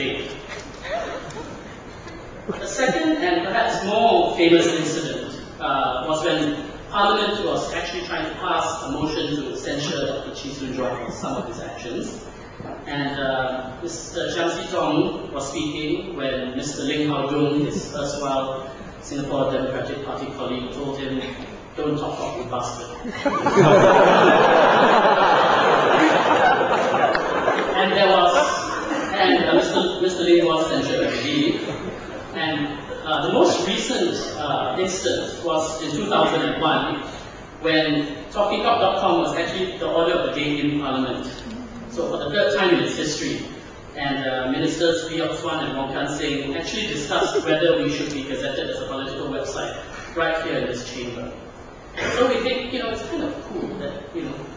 date. The second and perhaps more famous incident was when Parliament was actually trying to pass a motion to censure Dr. Chee Soon Juan for some of his actions. And Mr. Chiam See Tong was speaking when Mr. Ling Hao Dung, his erstwhile Singapore Democratic Party colleague, told him, "Don't talk, you bastard." Mr. Ling was censured, I believe. And the most recent instance was in 2001, when TalkingCock.com was actually the order of the day in Parliament. So for the third time in its history, and Ministers Lee Yock Suan and Wong Kan Seng actually discussed whether we should be gazetted as a political website right here in this chamber. So we think, it's kind of cool that,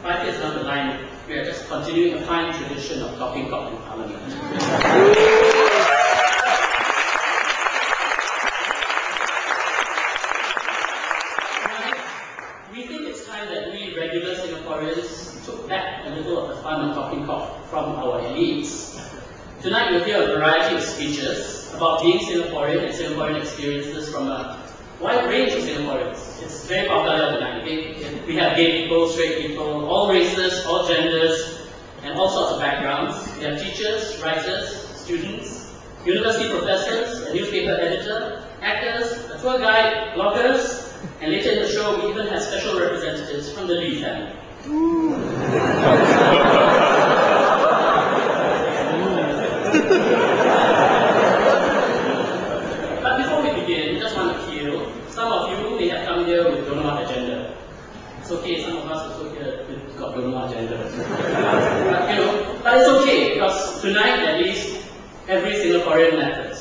5 years down the line, we are just continuing a fine tradition of talking cock in Parliament. We think it's time that we regular Singaporeans took back a little of the fun of talking cock from our elites. Tonight you'll hear a variety of speeches about being Singaporean and Singaporean experiences from a wide range of Singaporeans. It's very popular tonight. We have gay people, straight people, all races, all genders, and all sorts of backgrounds. We have teachers, writers, students, university professors, a newspaper editor, actors, a tour guide, bloggers, and later in the show we even have special representatives from the Lee family. But before we begin, just want to heal. Some of you may have come here with don't know what agenda. It's okay, some of us also here with got don't know what agenda. But it's okay, because tonight at least every Singaporean matters.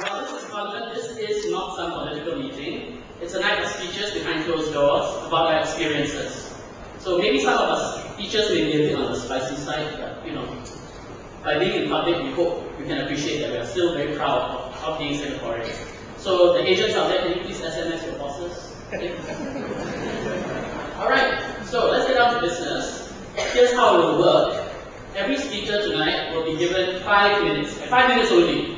While this is Parliament, this is not some political meeting. It's a night of speeches behind closed doors about our experiences. So maybe some of us teachers may be a bit on the spicy side, but by being in public, we hope you can appreciate that we are still very proud of being Singaporeans. So the agents out there, can you please SMS your bosses? Okay. Alright, so let's get down to business. Here's how it will work. Every speaker tonight will be given 5 minutes, 5 minutes only,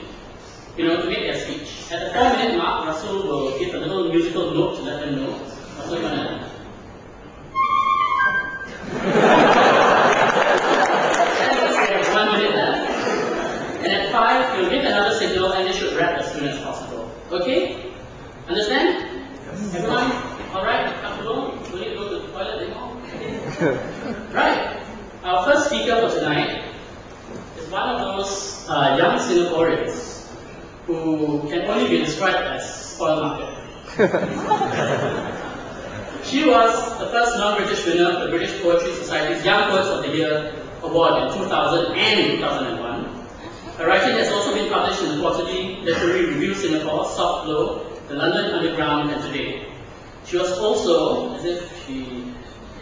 to make their speech. At the 4-minute mark, Russell will give a little musical note to let them know. Russell, you want to... 1 minute left. And at 5, you'll give another signal and they should wrap as soon as possible. Okay? Understand? Yes. Everyone? Alright? Comfortable? We need to go to the toilet anymore? Okay. Right. Our first speaker for tonight is one of those young Singaporeans who can only be described as spoiled market. She was the first non-British winner of the British Poetry Society's Young Poets of the Year award in 2000 and 2001. Her writing has also been published in the Quarterly Literary Review Singapore, Soft Blow, the London Underground, and Today. She was also, as if she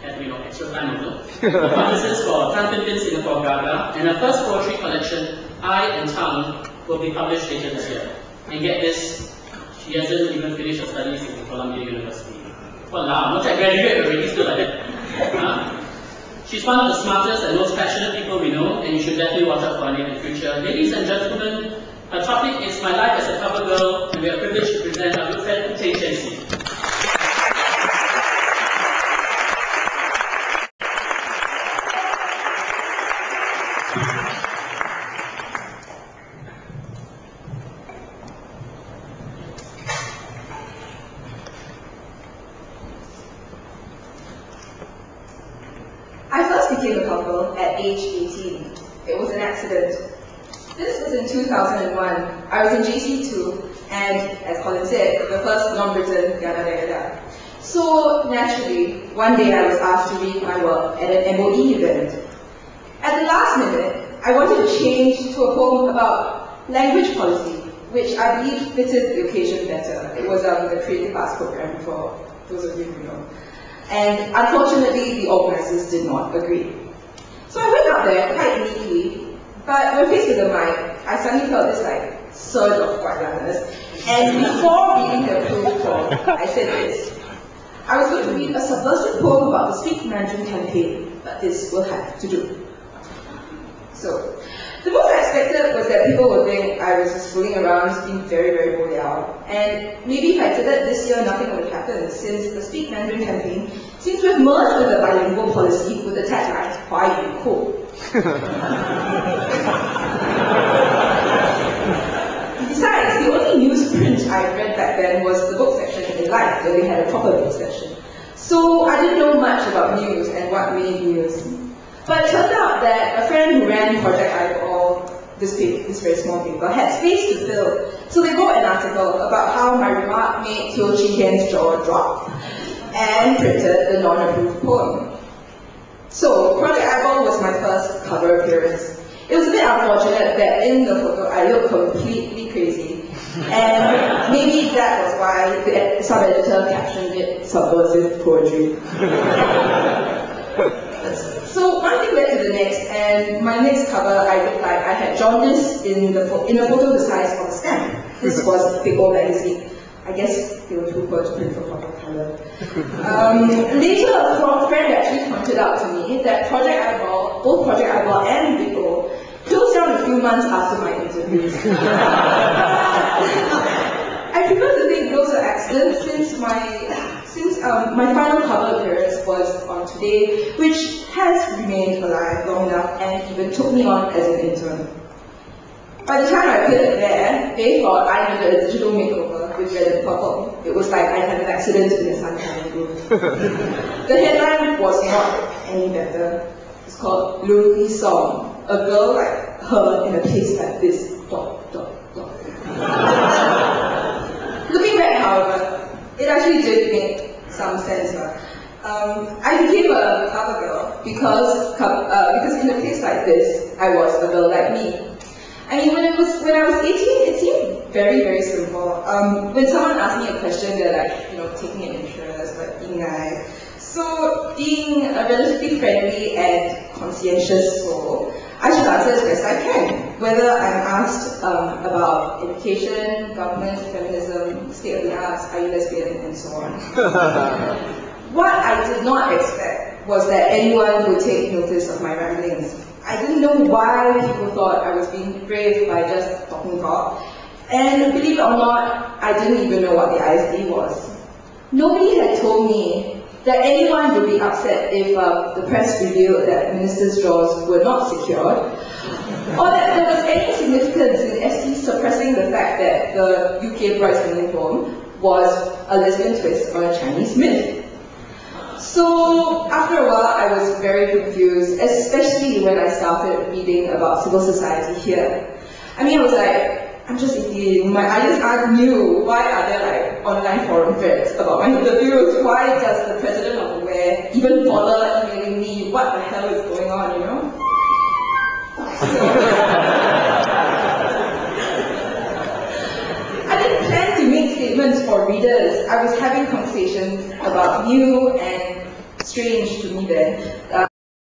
had extra time to look, a publicist for Tan Pin Pin Singapore Gaga, and her first poetry collection, Eye and Tongue, will be published later this year. And get this, she hasn't even finished her studies in Columbia University. Well, now, once I graduate already, still like that. She's one of the smartest and most passionate people we know, and you should definitely watch out for her in the future. Ladies and gentlemen, her topic is My Life as a Cover Girl, and we are privileged to present our good friend, Tay Chen Si. I first became a cover at age 18. It was an accident. This was in 2001. I was in JC2, and as Colin said, the first non-Briton, yada yada yada. So naturally, one day I was asked to read my work at an MOE event. At the last minute, I wanted to change to a poem about language policy, which I believe fitted the occasion better. It was the Creative Arts program for those of you who know. And unfortunately, the organizers did not agree. So I went up there quite neatly, but when faced with the mic, I suddenly felt this surge of quietness. And before reading the proof form, I said this: I was going to read a subversive poem about the Speak Mandarin campaign, but this will have to do. So, the most I expected was that people would think I was just fooling around, just being very, very boreal. And maybe if I did that this year, nothing would happen, since the Speak Mandarin campaign seems to have merged with a bilingual policy with the tagline, "Why you cool?" Besides, the only newsprint I read back then was the book section in Life, where they had a proper book section. So I didn't know much about news and what made news. But it turned out that a friend who ran Project Eyeball, this very small paper, had space to fill. So they wrote an article about how my remark made Teo Chee Hean's jaw drop, and printed the non-approved poem. So Project Eyeball was my first cover appearance. It was a bit unfortunate that in the photo I looked completely crazy, and maybe that was why the sub-editor captioned it subversive poetry. So one thing led to the next, and my next cover I looked like I had jaundice in a photo the size of a stamp. This was Big Old Magazine. I guess they were too poor to print for proper color. Later, a friend actually pointed out to me that Project Eyeball, both Project Eyeball and Big O, closed down a few months after my interviews. I prefer to think those are accidents since my final cover appearance was on Today, which has remained alive long enough and even took me on as an intern. By the time I appeared there, they thought I needed a digital makeover with red and purple. It was like I had an accident in a sunshine roof. The headline was not any better. It's called Lonely Song, a girl like her in a place like this, ... Looking back, however, it actually did make some sense. I became a cover girl because in a place like this, I was a girl like me. I mean, when I was 18, it seemed very, very simple. When someone asked me a question, they're like, taking an interest, like being nice. So, being a relatively friendly and conscientious soul, I should answer as best I can. Whether I'm asked about education, government, feminism, state of the arts, are you lesbian, and so on. What I did not expect was that anyone would take notice of my ramblings. I didn't know why people thought I was being brave by just talking talk. And believe it or not, I didn't even know what the ISD was. Nobody had told me that anyone would be upset if the press revealed that ministers' jaws were not secured, or that there was any significance in ST suppressing the fact that the UK Bryce Lemon poem was a lesbian twist on a Chinese myth. So after a while, I was very confused, especially when I started reading about civil society here. I mean, I was like, I'm just 18, my ideas aren't new. Why are there like online forum threads about my interviews? Why does the president of the WARE even bother emailing me? What the hell is going on, I didn't plan to make statements for readers. I was having conversations about new and strange to me then.